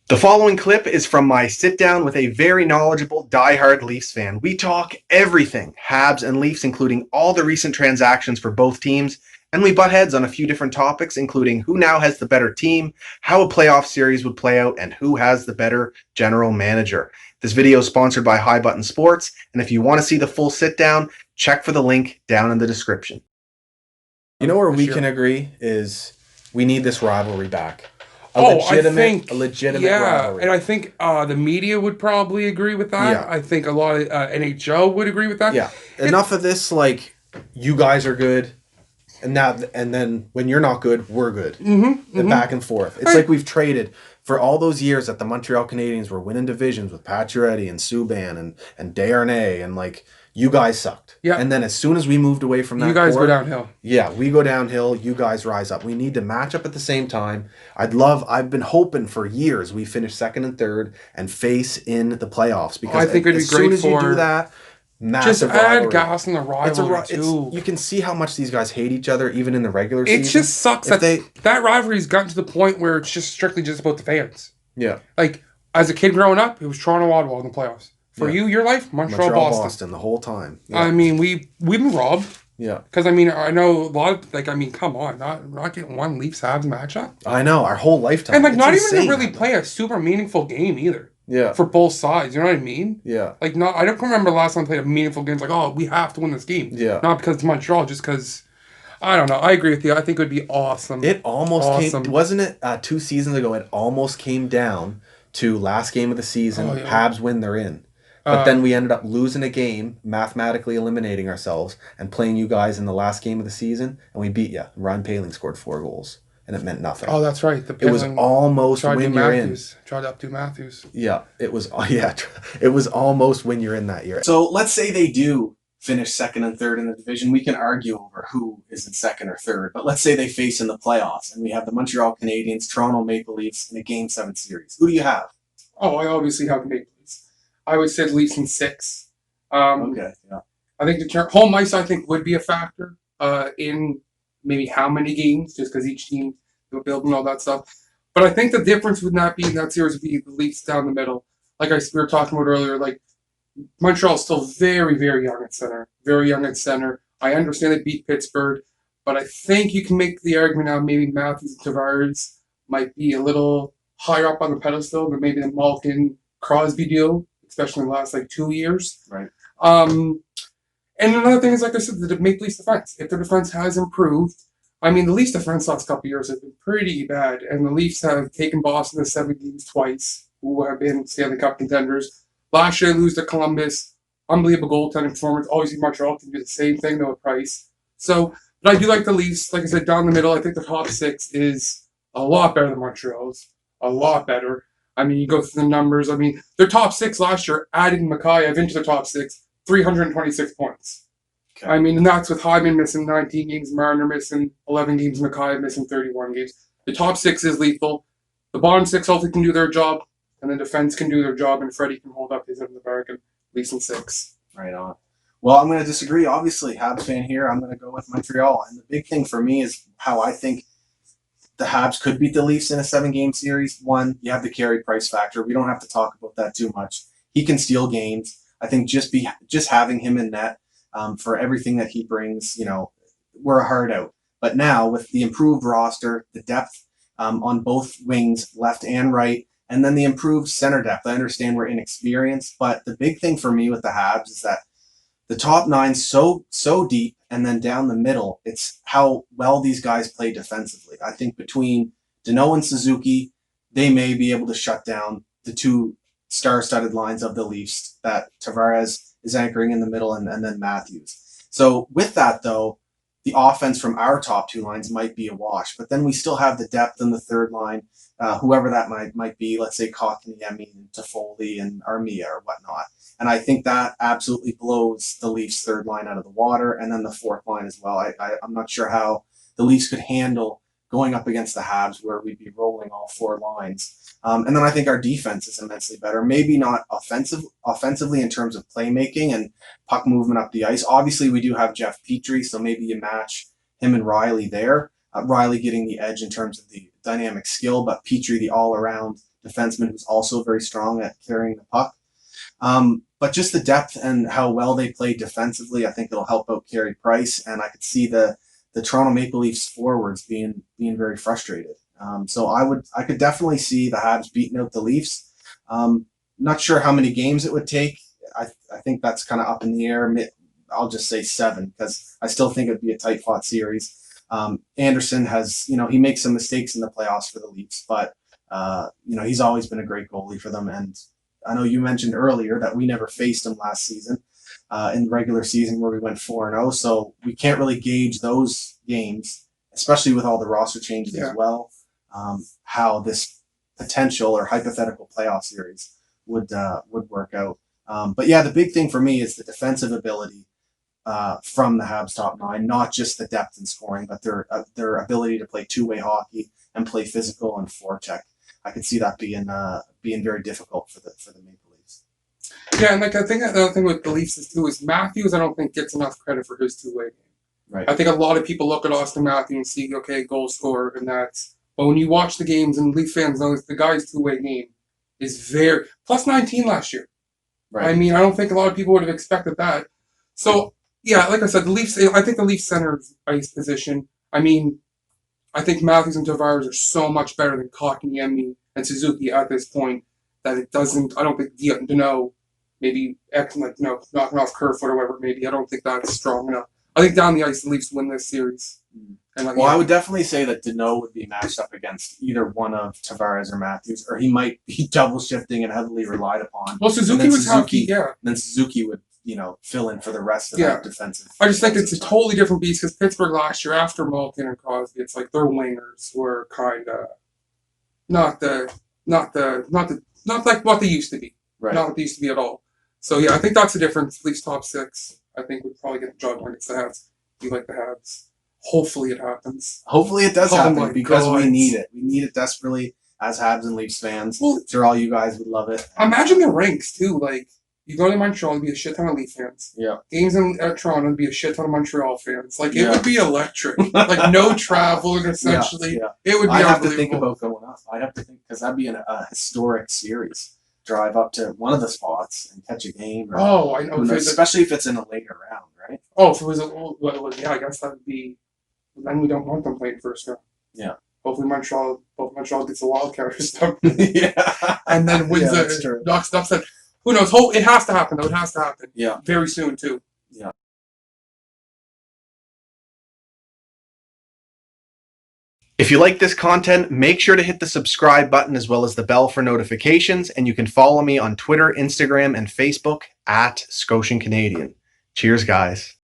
The following clip is from my sit down with a very knowledgeable diehard Leafs fan. We talk everything Habs and Leafs, including all the recent transactions for both teams, and we butt heads on a few different topics, including who now has the better team, how a playoff series would play out, and who has the better general manager. This video is sponsored by High Button Sports, and if you want to see the full sit down, check for the link down in the description. You know where we can agree is we need this rivalry back. A legitimate rivalry. And I think the media would probably agree with that. Yeah. I think a lot of NHL would agree with that. Yeah. Enough of this, like, you guys are good, and then when you're not good, we're good. And back and forth. It's like we've traded for all those years that the Montreal Canadiens were winning divisions with Pacioretty and Subban and Desharnais, and like, you guys sucked. Yeah. And then as soon as we moved away from that, you guys go downhill. Yeah, we go downhill. You guys rise up. We need to match up at the same time. I've been hoping for years we finish second and third and face in the playoffs, because I think it'd be great as soon as you do that, massive just add rivalry. gas in the rivalry too. You can see how much these guys hate each other, even in the regular season. It just sucks that rivalry's gotten to the point where it's just strictly just about the fans. Yeah. Like, as a kid growing up, it was Toronto Ottawa in the playoffs. For you, your life, Montreal Boston the whole time. Yeah. I mean, we've been robbed. Yeah. Because, I mean, I know a lot of, come on, not getting one Leafs-Habs matchup. I know, our whole lifetime. And, like, not even to really play a super meaningful game either. Yeah. For both sides, you know what I mean? Yeah. Like, I don't remember the last time I played a meaningful game. It's like, oh, we have to win this game. Yeah. Not because it's Montreal, just because, I don't know. I agree with you. I think it would be awesome. It almost came, wasn't it 2 seasons ago, it almost came down to last game of the season, Habs win, they're in. But then we ended up losing a game, mathematically eliminating ourselves, and playing you guys in the last game of the season, and we beat you. Ryan Poehling scored 4 goals, and it meant nothing. Oh, that's right. It was almost when you're in. Tried to updo Matthews. Yeah, it was almost when you're in that year. So let's say they do finish second and third in the division. We can argue over who is in second or third, but let's say they face in the playoffs, and we have the Montreal Canadiens, Toronto Maple Leafs in a Game 7 series. Who do you have? Oh, I obviously have the Maple Leafs. I would say Leafs in 6. Okay, yeah. I think home ice, I think, would be a factor in maybe how many games, just because each team will build and all that stuff. But I think the difference would not be in that series would be the Leafs down the middle. Like we were talking about earlier, like, Montreal is still very, very young at center. Very young at center. I understand they beat Pittsburgh, but I think you can make the argument now maybe Matthews and Tavares might be a little higher up on the pedestal than maybe the Malkin-Crosby deal, especially in the last 2 years. Right. And another thing is, like I said, the Maple Leafs defense. If their defense has improved, I mean, the Leafs defense last couple of years have been pretty bad, and the Leafs have taken Boston to 7 games twice, who have been Stanley Cup contenders. Last year, they lose to Columbus. Unbelievable goaltending performance. Obviously, Montreal can do the same thing, though, at Price. So, but I do like the Leafs. Like I said, down the middle, I think the top 6 is a lot better than Montreal's. A lot better. I mean, you go through the numbers. I mean, their top 6 last year, adding Mikheyev into their top 6, 326 points. Okay. I mean, and that's with Hyman missing 19 games, Marner missing 11 games, Mikheyev missing 31 games. The top 6 is lethal. The bottom 6 hopefully can do their job, and the defense can do their job, and Freddie can hold up his end of the bargain, at least in 6. Right on. Well, I'm going to disagree. Obviously, Habs fan here. I'm going to go with Montreal. And the big thing for me is how I think the Habs could beat the Leafs in a 7-game series. One, you have the Carey Price factor. We don't have to talk about that too much. He can steal games. I think just having him in net for everything that he brings, we're a hard out. But now with the improved roster, the depth on both wings, left and right, and then the improved center depth. I understand we're inexperienced, but the big thing for me with the Habs is that the top 9's so deep, and then down the middle, it's how well these guys play defensively. I think between Danault and Suzuki, they may be able to shut down the 2 star-studded lines of the Leafs that Tavares is anchoring in the middle, and then Matthews. So with that, though, the offense from our top 2 lines might be a wash, but then we still have the depth in the third line, whoever that might be, let's say Kotkaniemi and Toffoli and Armia or whatnot. And I think that absolutely blows the Leafs' third line out of the water, and then the fourth line as well. I'm not sure how the Leafs could handle going up against the Habs, where we'd be rolling all 4 lines. And then I think our defense is immensely better. Maybe not offensively in terms of playmaking and puck movement up the ice. Obviously, we do have Jeff Petrie, so maybe you match him and Riley there. Riley getting the edge in terms of the dynamic skill, but Petrie the all-around defenseman who's also very strong at carrying the puck. But just the depth and how well they play defensively, I think it'll help out Carey Price, and I could see the Toronto Maple Leafs forwards being very frustrated. So I could definitely see the Habs beating out the Leafs. Not sure how many games it would take. I think that's kind of up in the air. I'll just say 7 because I still think it'd be a tight fought series. Anderson has, he makes some mistakes in the playoffs for the Leafs, but he's always been a great goalie for them. And I know you mentioned earlier that we never faced him last season in the regular season where we went 4-0. So we can't really gauge those games, especially with all the roster changes as well, how this potential or hypothetical playoff series would work out. But yeah, the big thing for me is the defensive ability from the Habs top 9, not just the depth and scoring, but their ability to play two-way hockey and play physical and forecheck. I could see that being very difficult for the Maple Leafs. Yeah, and I think another thing with the Leafs is Matthews. I don't think gets enough credit for his two-way game. Right. I think a lot of people look at Austin Matthews and see, okay, goal scorer, and that's. But when you watch the games, and Leaf fans know the guy's two-way game is very plus 19 last year. Right. I mean, I don't think a lot of people would have expected that. So yeah, like I said, the Leafs. I think the Leafs center ice position. I mean, I think Matthews and Tavares are so much better than Kotkaniemi and Suzuki at this point that it doesn't. I don't think Danault maybe knocking off Kerfoot or whatever. Maybe I don't think that's strong enough. I think down the ice, the Leafs win this series. And I would definitely say that Danault would be matched up against either one of Tavares or Matthews, or he might be double shifting and heavily relied upon. Well, Suzuki was happy, yeah. And then Suzuki would, fill in for the rest of that defensive. I just think it's a totally different beast because Pittsburgh last year, after Malkin and Crosby, it's like their wingers were kind of not like what they used to be. Right. Not what they used to be at all. So yeah, I think that's the difference. At least top 6, I think would probably get the job against the Habs. You like the Habs. Hopefully it happens. Hopefully it does happen because we need it. We need it desperately as Habs and Leafs fans. Well, sure, all you guys would love it. Imagine the ranks too. Like you go to Montreal, there'd be a shit ton of Leaf fans. Yeah. Games in Toronto, would be a shit ton of Montreal fans. Like it would be electric. Like no travel, essentially. Yeah. It would be. I have to think about going up. I have to think because that'd be a historic series. Drive up to one of the spots and catch a game. Or, I know. Especially if it's in a later round, right? Oh, if it was I guess that would be. Then we don't want them playing first round. Yeah. Hopefully Montreal gets a wild card or stuff. Yeah. And then wins knocks it upset. Who knows? It has to happen though. It has to happen. Yeah. Very soon too. Yeah. If you like this content, make sure to hit the subscribe button as well as the bell for notifications, and you can follow me on Twitter, Instagram, and Facebook @Scotian Canadian. Cheers, guys.